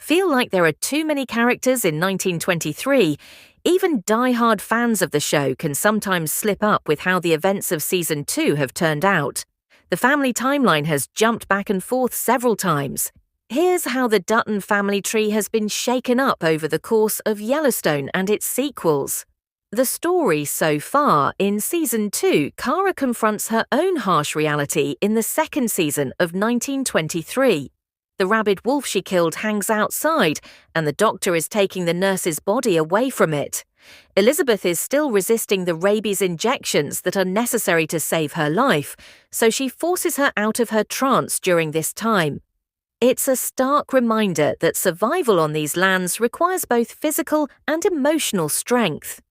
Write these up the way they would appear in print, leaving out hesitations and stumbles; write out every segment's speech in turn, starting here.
feel like there are too many characters in 1923, even die-hard fans of the show can sometimes slip up with how the events of Season 2 have turned out. The family timeline has jumped back and forth several times. Here's how the Dutton family tree has been shaken up over the course of Yellowstone and its sequels. The story so far: in Season 2, Kara confronts her own harsh reality in the second season of 1923. The rabid wolf she killed hangs outside, and the doctor is taking the nurse's body away from it. Elizabeth is still resisting the rabies injections that are necessary to save her life, so she forces her out of her trance during this time. It's a stark reminder that survival on these lands requires both physical and emotional strength.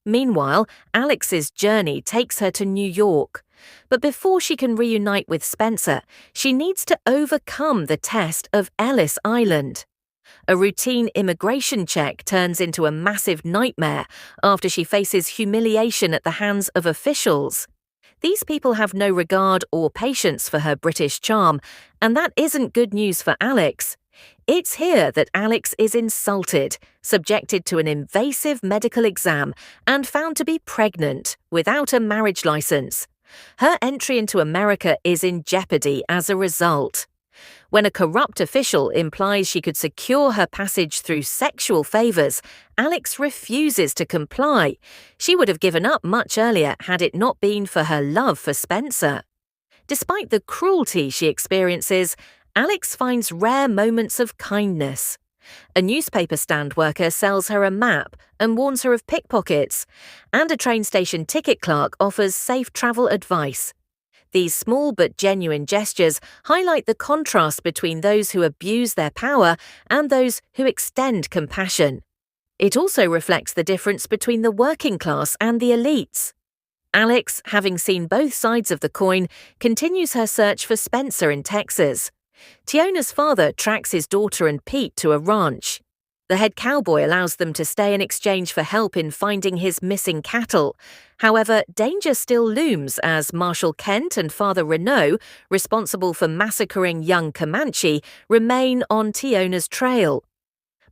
Meanwhile, Alex's journey takes her to New York. But before she can reunite with Spencer, she needs to overcome the test of Ellis Island. A routine immigration check turns into a massive nightmare after she faces humiliation at the hands of officials. These people have no regard or patience for her British charm, and that isn't good news for Alex. It's here that Alex is insulted, subjected to an invasive medical exam, and found to be pregnant without a marriage license. Her entry into America is in jeopardy as a result. When a corrupt official implies she could secure her passage through sexual favors, Alex refuses to comply. She would have given up much earlier had it not been for her love for Spencer. Despite the cruelty she experiences, Alex finds rare moments of kindness. A newspaper stand worker sells her a map and warns her of pickpockets, and a train station ticket clerk offers safe travel advice. These small but genuine gestures highlight the contrast between those who abuse their power and those who extend compassion. It also reflects the difference between the working class and the elites. Alex, having seen both sides of the coin, continues her search for Spencer in Texas. Tiona's father tracks his daughter and Pete to a ranch. The head cowboy allows them to stay in exchange for help in finding his missing cattle. However, danger still looms as Marshal Kent and Father Renault, responsible for massacring young Comanche, remain on Tiona's trail.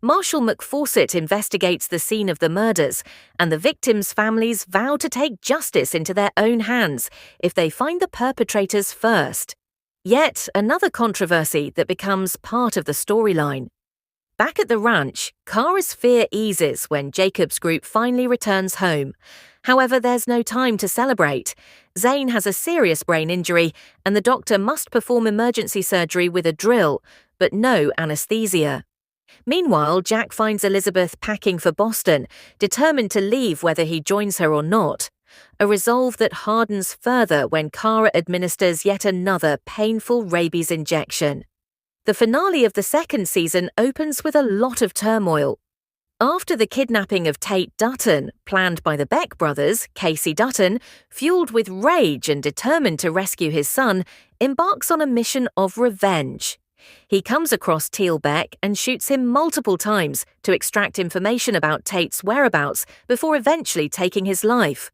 Marshal McFawcett investigates the scene of the murders, and the victims' families vow to take justice into their own hands if they find the perpetrators first. Yet another controversy that becomes part of the storyline. Back at the ranch, Kara's fear eases when Jacob's group finally returns home. However, there's no time to celebrate. Zane has a serious brain injury, and the doctor must perform emergency surgery with a drill, but no anesthesia. Meanwhile, Jack finds Elizabeth packing for Boston, determined to leave whether he joins her or not. A resolve that hardens further when Kara administers yet another painful rabies injection. The finale of the second season opens with a lot of turmoil. After the kidnapping of Tate Dutton, planned by the Beck brothers, Casey Dutton, fueled with rage and determined to rescue his son, embarks on a mission of revenge. He comes across Teal Beck and shoots him multiple times to extract information about Tate's whereabouts before eventually taking his life.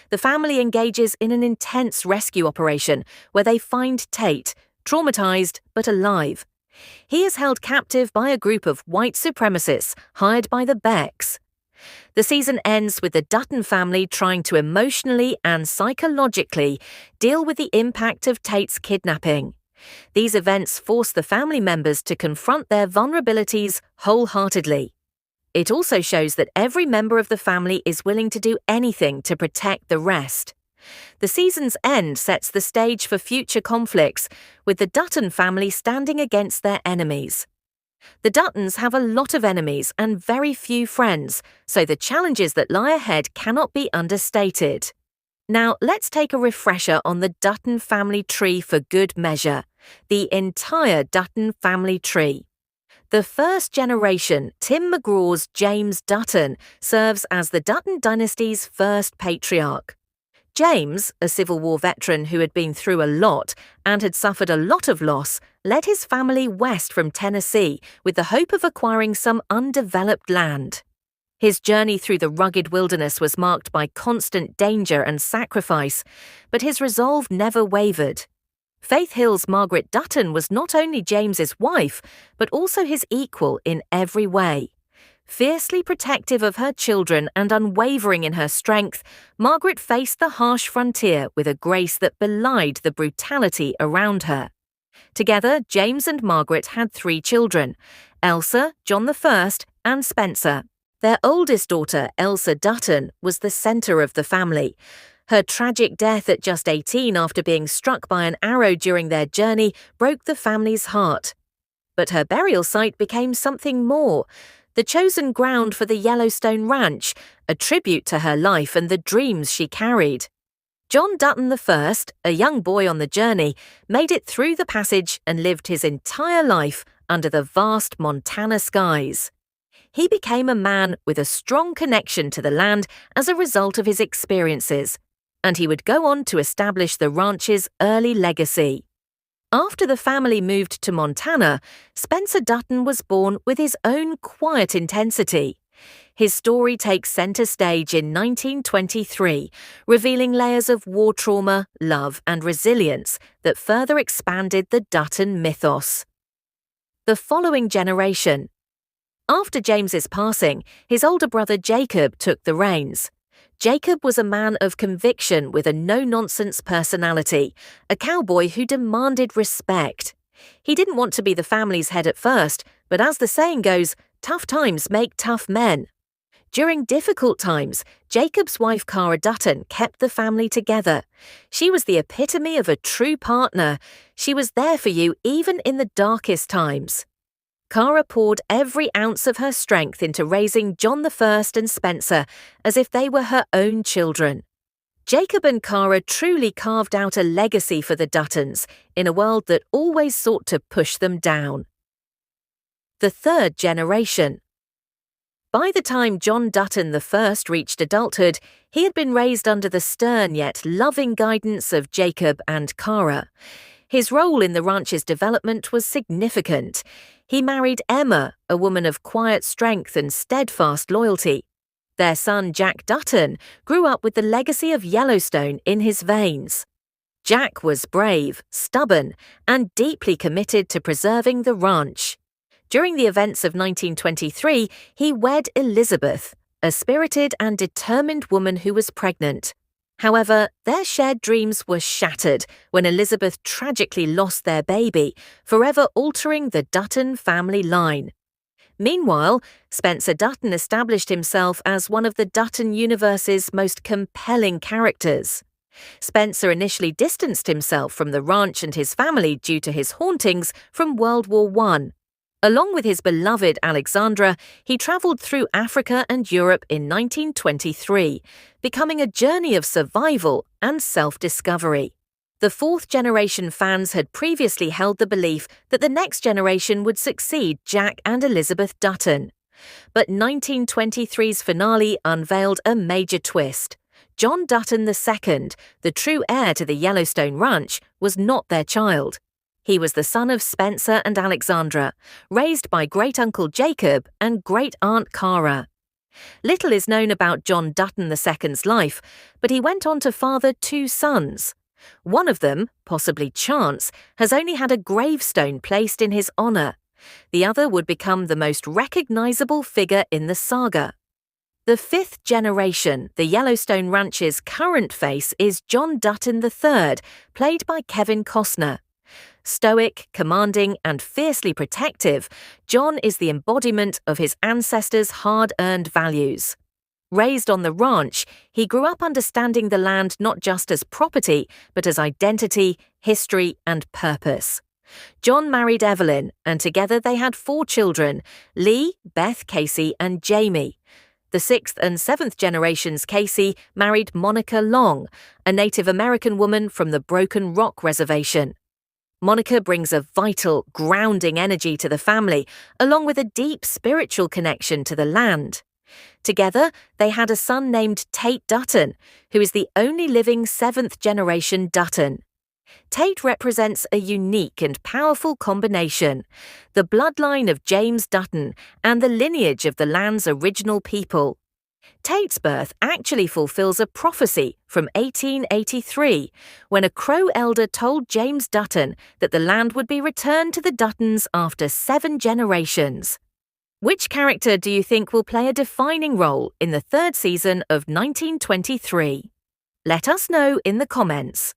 The family engages in an intense rescue operation where they find Tate, traumatized but alive. He is held captive by a group of white supremacists hired by the Becks. The season ends with the Dutton family trying to emotionally and psychologically deal with the impact of Tate's kidnapping. These events force the family members to confront their vulnerabilities wholeheartedly. It also shows that every member of the family is willing to do anything to protect the rest. The season's end sets the stage for future conflicts, with the Dutton family standing against their enemies. The Duttons have a lot of enemies and very few friends, so the challenges that lie ahead cannot be understated. Now, let's take a refresher on the Dutton family tree for good measure. The entire Dutton family tree. The first generation, Tim McGraw's James Dutton, serves as the Dutton dynasty's first patriarch. James, a Civil War veteran who had been through a lot and had suffered a lot of loss, led his family west from Tennessee with the hope of acquiring some undeveloped land. His journey through the rugged wilderness was marked by constant danger and sacrifice, but his resolve never wavered. Faith Hill's Margaret Dutton was not only James's wife, but also his equal in every way. Fiercely protective of her children and unwavering in her strength, Margaret faced the harsh frontier with a grace that belied the brutality around her. Together, James and Margaret had 3 children: Elsa, John I, and Spencer. Their oldest daughter, Elsa Dutton, was the centre of the family. Her tragic death at just 18 after being struck by an arrow during their journey broke the family's heart. But her burial site became something more: the chosen ground for the Yellowstone Ranch, a tribute to her life and the dreams she carried. John Dutton I, a young boy on the journey, made it through the passage and lived his entire life under the vast Montana skies. He became a man with a strong connection to the land as a result of his experiences, and he would go on to establish the ranch's early legacy. After the family moved to Montana, Spencer Dutton was born with his own quiet intensity. His story takes center stage in 1923, revealing layers of war trauma, love, and resilience that further expanded the Dutton mythos. The following generation. After James's passing, his older brother Jacob took the reins. Jacob was a man of conviction with a no-nonsense personality, a cowboy who demanded respect. He didn't want to be the family's head at first, but as the saying goes, tough times make tough men. During difficult times, Jacob's wife Cara Dutton kept the family together. She was the epitome of a true partner. She was there for you even in the darkest times. Cara poured every ounce of her strength into raising John I and Spencer as if they were her own children. Jacob and Cara truly carved out a legacy for the Duttons in a world that always sought to push them down. The third generation. By the time John Dutton I reached adulthood, he had been raised under the stern yet loving guidance of Jacob and Cara. His role in the ranch's development was significant. He married Emma, a woman of quiet strength and steadfast loyalty. Their son Jack Dutton grew up with the legacy of Yellowstone in his veins. Jack was brave, stubborn, and deeply committed to preserving the ranch. During the events of 1923, he wed Elizabeth, a spirited and determined woman who was pregnant. However, their shared dreams were shattered when Elizabeth tragically lost their baby, forever altering the Dutton family line. Meanwhile, Spencer Dutton established himself as one of the Dutton universe's most compelling characters. Spencer initially distanced himself from the ranch and his family due to his hauntings from World War I. Along with his beloved Alexandra, he travelled through Africa and Europe in 1923, becoming a journey of survival and self-discovery. The fourth-generation fans had previously held the belief that the next generation would succeed Jack and Elizabeth Dutton. But 1923's finale unveiled a major twist. John Dutton II, the true heir to the Yellowstone Ranch, was not their child. He was the son of Spencer and Alexandra, raised by great-uncle Jacob and great-aunt Cara. Little is known about John Dutton II's life, but he went on to father 2 sons. One of them, possibly Chance, has only had a gravestone placed in his honour. The other would become the most recognisable figure in the saga. The fifth generation, the Yellowstone Ranch's current face, is John Dutton III, played by Kevin Costner. Stoic, commanding, and fiercely protective, John is the embodiment of his ancestors' hard-earned values. Raised on the ranch, he grew up understanding the land not just as property, but as identity, history, and purpose. John married Evelyn, and together they had 4 children: Lee, Beth, Casey, and Jamie. The 6th and 7th generations Casey married Monica Long, a Native American woman from the Broken Rock Reservation. Monica brings a vital, grounding energy to the family, along with a deep spiritual connection to the land. Together, they had a son named Tate Dutton, who is the only living 7th-generation Dutton. Tate represents a unique and powerful combination: the bloodline of James Dutton and the lineage of the land's original people. Tate's birth actually fulfills a prophecy from 1883, when a Crow elder told James Dutton that the land would be returned to the Duttons after 7 generations. Which character do you think will play a defining role in the 3rd season of 1923? Let us know in the comments.